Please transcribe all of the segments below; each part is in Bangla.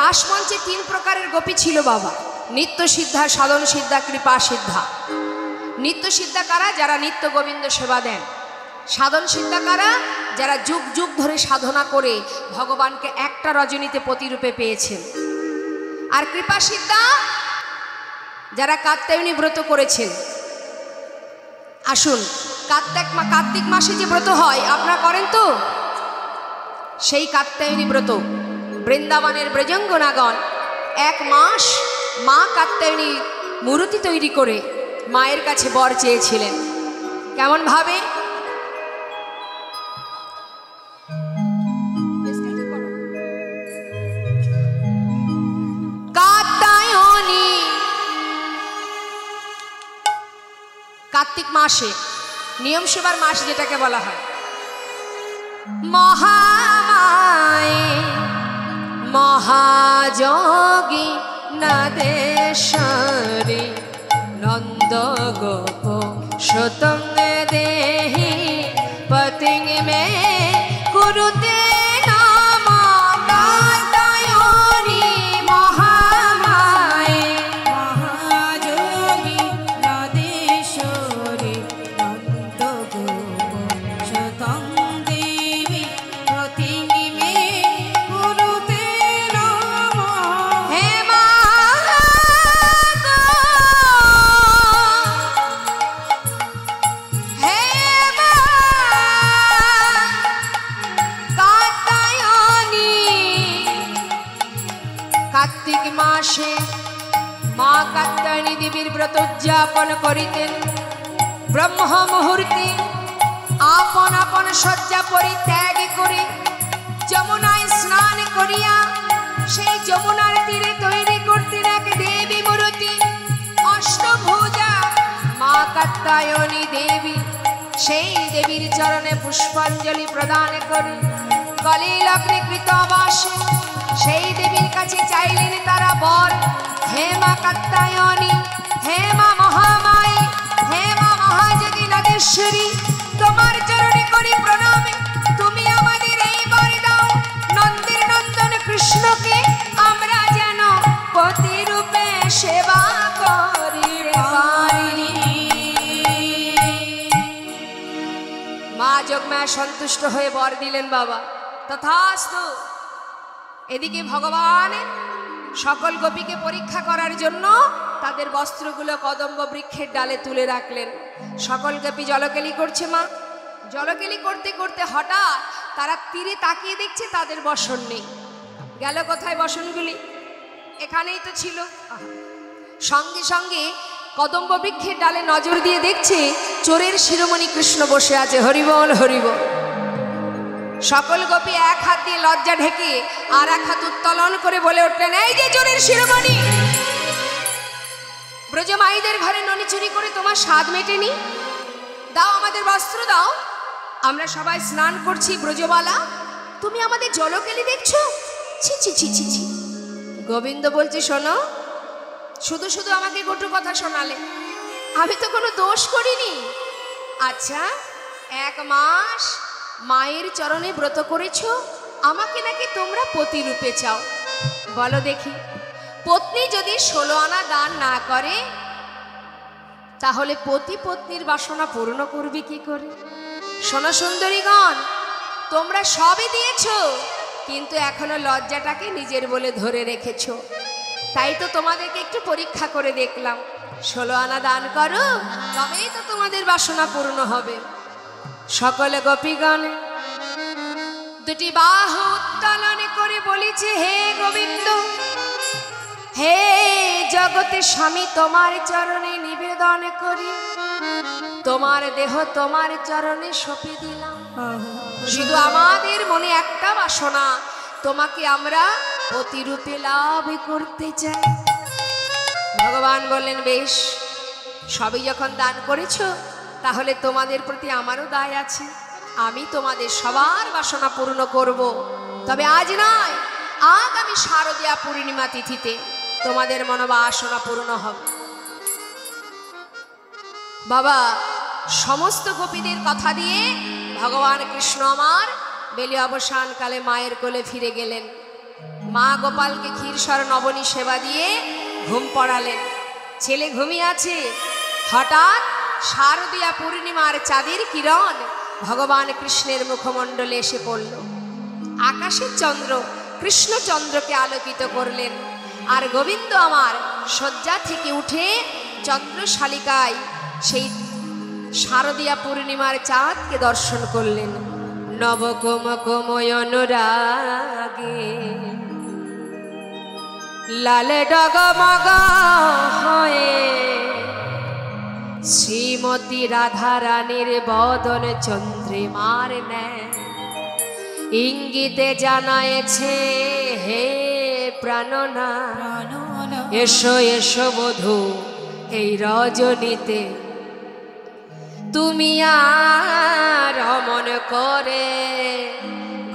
রাসমঞ্চে তিন প্রকারের গোপী ছিল বাবা। নিত্য সিদ্ধা, সাধন সিদ্ধা, কৃপা সিদ্ধা। নিত্য সিদ্ধা কারা? যারা নিত্য গোবিন্দ সেবা দেন। সাধন সিদ্ধা কারা? যারা যুগ যুগ ধরে সাধনা করে ভগবানকে একটা রজনীতে প্রতিরূপে পেয়েছেন। আর কৃপা সিদ্ধা যারা কাত্যায়নী ব্রত করেছেন। আসুন, কার্তিক মাসে যে ব্রত হয় আপনারা করেন তো, সেই কাত্যায়নী ব্রত বৃন্দাবনের ব্রজঙ্গনাগণ 1 মাস মা কাত্যায়নী মূর্তি তৈরি করে মায়ের কাছে বর চেয়েছিলেন। কেমন ভাবে? কাত্যায়নী কার্তিক মাসে নিয়ম সেবার মাস যেটাকে বলা হয়। মহামায়ে মহাযোগী নদেশ্বরী নন্দ গোপ শতং দেহি পতিং মে কুরুতে কার্তিক মাসে মা কাত্যায়নী দেবীর ব্রত উদযাপন করিতেন। ব্রহ্ম মুহূর্তে আপন আপন শয্যা পরিত্যাগ করে যমুনায় স্নান করিয়া সেই যমুনার তীরে তৈরি করতেন এক দেবী মূর্তি, অষ্টভুজা মা কাত্যায়নী দেবী। সেই দেবীর চরণে পুষ্পাঞ্জলি প্রদান করে কলিলগ্নে কৃতবাসে সেই দেবীর কাছে চাইলেন তারা বর। হে মা কাত্যায়নী, হে মা মহামায়ে, হে মা মহাযোগী নদেশ্বরী, তোমার চরণে করি প্রণামে, তুমি আমাদের এই বর দাও, নন্দের নন্দন কৃষ্ণকে আমরা যেন পতিরূপে সেবা করিতে পারি। মা যোগমায়া সন্তুষ্ট হয়ে বর দিলেন বাবা। তথাস্তু। এদিকে ভগবান সকল গোপীকে পরীক্ষা করার জন্য তাদের বস্ত্রগুলো কদম্ব বৃক্ষের ডালে তুলে রাখলেন। সকল গোপী জলকেলি করছে মা। জলকেলি করতে করতে হঠাৎ তারা তীরে তাকিয়ে দেখছে তাদের বসন নেই। গেল কোথায় বসনগুলি? এখানেই তো ছিল। সঙ্গে সঙ্গে কদম্ব বৃক্ষের ডালে নজর দিয়ে দেখছে চোরের শিরোমণি কৃষ্ণ বসে আছে। হরিবল হরিবল। সকল গোপী এক হাত দিয়ে লজ্জা ঢেকে আর এক হাত উত্তোলন করে বলে উঠলেন, এই যে চোরের শিরোমণি, ব্রজমাইদের ঘরে ননি চুরি করে তোমার স্বাদ মেটেনি, দাও আমাদের বস্ত্র দাও, আমরা সবাই স্নান করছি ব্রজবালা, তুমি আমাদের জলকেলি দেখছো? ছি ছি ছি ছি ছি। গোবিন্দ বলছে, শোনো, শুধু শুধু আমাকে কটু কথা শোনালে, আমি তো কোনো দোষ করিনি। আচ্ছা, 1 মাস মায়ের চরণে ব্রত করেছ, আমাকে নাকি তোমরা পতিরূপে চাও? বলো দেখি, পত্নী যদি 16 আনা দান না করে তাহলে পতি পত্নীর বাসনা পূর্ণ করবে কি করে? সোনা সুন্দরীগণ, তোমরা সবই দিয়েছ, কিন্তু এখনো লজ্জাটাকে নিজের বলে ধরে রেখেছ। তাই তো তোমাদেরকে একটু পরীক্ষা করে দেখলাম। 16 আনা দান করো, তবেই তো তোমাদের বাসনা পূর্ণ হবে। সকলে গোপীগণ দুটি বাহু উত্তোলন করে বলেছে, হে গোবিন্দ, হে জগতে স্বামী, তোমার চরণে নিবেদন করি, তোমার দেহ তোমার চরণে সঁপে দিলাম। শুধু আমাদের মনে একটা বাসনা, তোমাকে আমরা পতিরূপে লাভ করতে চাই। ভগবান বললেন, বেশ, সবই যখন দান করেছ, তাহলে তোমাদের প্রতি আমারও দায় আছে, আমি তোমাদের সবার বাসনা পূর্ণ করব। তবে আজ নয়, আগামী শারদীয়া পূর্ণিমা তিথিতে তোমাদের মনোবাসনা পূর্ণ হবে। বাবা, সমস্ত গোপীদের কথা দিয়ে ভগবান কৃষ্ণ আমার বেলি অবসানকালে মায়ের কোলে ফিরে গেলেন। মা গোপালকে ক্ষীরসর নবনী সেবা দিয়ে ঘুম পড়ালেন। ছেলে ঘুমিয়ে আছে। হঠাৎ শারদীয়া পূর্ণিমার চাঁদের কিরণ ভগবান কৃষ্ণের মুখমণ্ডলে এসে পড়ল। আকাশের চন্দ্র কৃষ্ণচন্দ্রকে আলোকিত করলেন। আর গোবিন্দ আমার শয্যা থেকে উঠে চন্দ্রশালিকায় সেই শারদীয়া পূর্ণিমার চাঁদকে দর্শন করলেন। নবকুমকুময় অনুরাগে লাল ডগমগ হয়ে শ্রীমতী রাধারানীর বদন চন্দ্রিমার ন্যায় ইঙ্গিতে জানায়েছে, হে প্রাণনা এসো এসো বধূ এই রজনীতে, তুমি আর অমন করে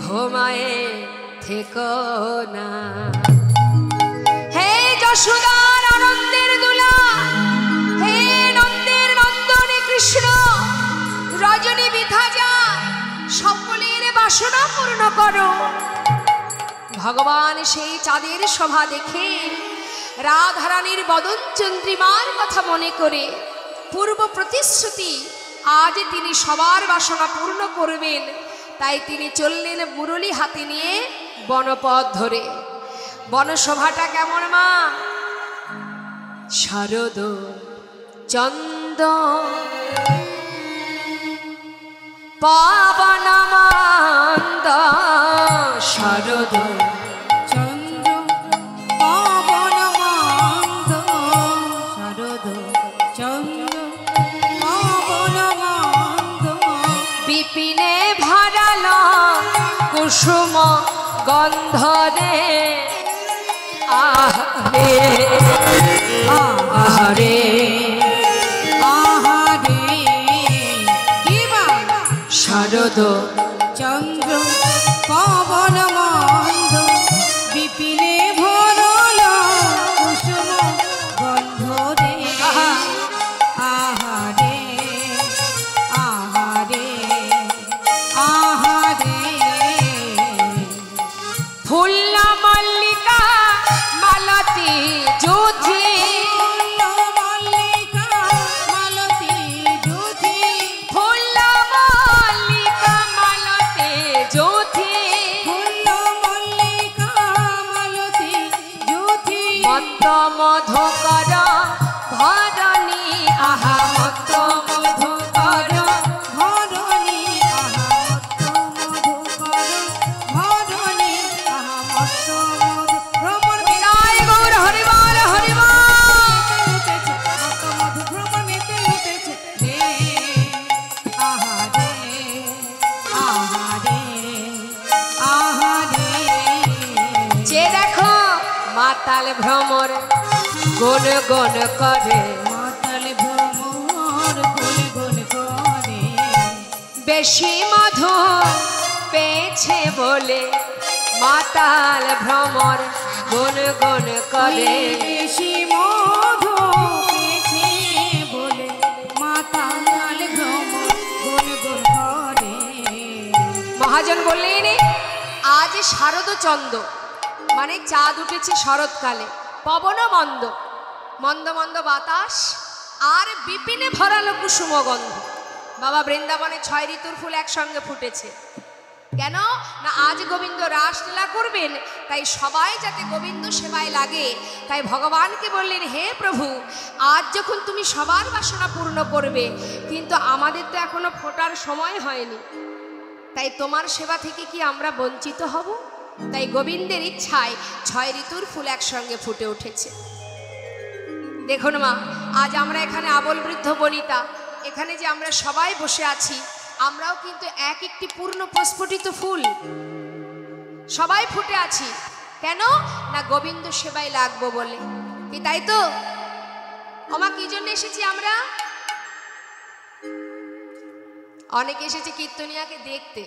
ঘুমায়ে থেকো না। হে যশোদার আনন্দের দুলা, হে নন্দের নন্দনে কৃষ্ণ, রজনী বিধা যায়, সকলের বাসনা পূর্ণ করো। ভগবান সেই চাঁদের শোভা দেখে রাধারানীর বদন চন্দ্রিমার কথা মনে করে পূর্ব প্রতিশ্রুতি আজ তিনি সবার বাসনা পূর্ণ করবেন, তাই তিনি চললেন মুরলী হাতে নিয়ে বনপথ ধরে। বনশোভাটা কেমন মা? শারদ চন্দ পাবন মন্দ, শারদ চন্দ্র পাবন মন্দ, শারদ চন্দ্র পাবন মন্দ, বিপিনে ভরাল কুসুম গন্ধরে, আহারে আহারে আহারে কিবা শারদ চন্দ্র পাবন মন্দ, বিপিনে ভরল কুসুম গন্ধ রে, আহারে আহারে আহারে ফুল্ল মল্লিকা মালতী যুধি, মল্লিকা মালতী যুধি, ফুল্ল মল্লিকা মালতী যুধি, ফুল্ল মল্লিকা মালতী যুধি, মত্ত মধুকর ভরণী, আহা মত্ত মধুকর ধরণী, আহা মত্ত মধুকর ধরণী, আহা মত্ত মধু ভ্রমর বিদায় গৌর হরিবল হরিবল। উঠেছে, মত্ত মধু ভ্রমর মেতে উঠেছে রে, আহারে আহারে আহারে যে দেখো মাতাল ভ্রমর গুন গুন করে, মাতাল ভ্রমর গুন গুন করে, বেশি মধু পেয়েছে বলে মাতাল ভ্রমর গুন গুন করে। বেশি মধু পেয়েছে বলে মাতাল ভ্রমর গুন গুন করে। মহাজন বললেন আজ শারদ চন্দ্র মানে চাঁদ উঠেছে শরৎকালে, পবন মন্দ, মন্দ মন্দ বাতাস, আর বিপিনে ভরালো কুসুম গন্ধ। বাবা বৃন্দাবনে 6 ঋতুর ফুল একসঙ্গে ফুটেছে। কেন না আজ গোবিন্দ রাসলীলা করবেন, তাই সবাই যাতে গোবিন্দ সেবায় লাগে, তাই ভগবানকে বললেন, হে প্রভু আজ যখন তুমি সবার বাসনা পূর্ণ করবে, কিন্তু আমাদের তো এখনো ফোটার সময় হয়নি, তাই তোমার সেবা থেকে কি আমরা বঞ্চিত হব? তাই গোবিন্দের ইচ্ছায় 6 ঋতুর ফুল একসঙ্গে ফুটে উঠেছে। দেখুন মা, আজ আমরা এখানে আবল বৃদ্ধ বনিতা, এখানে যে আমরা সবাই বসে আছি, আমরাও কিন্তু এক একটি পূর্ণ প্রস্ফুটিত ফুল, সবাই ফুটে আছি। কেন না গোবিন্দ সেবায় লাগবো বলে, কি তাই তো? ওমা কি জন্য এসেছি আমরা? অনেকে এসেছে কীর্তনিয়াকে দেখতে,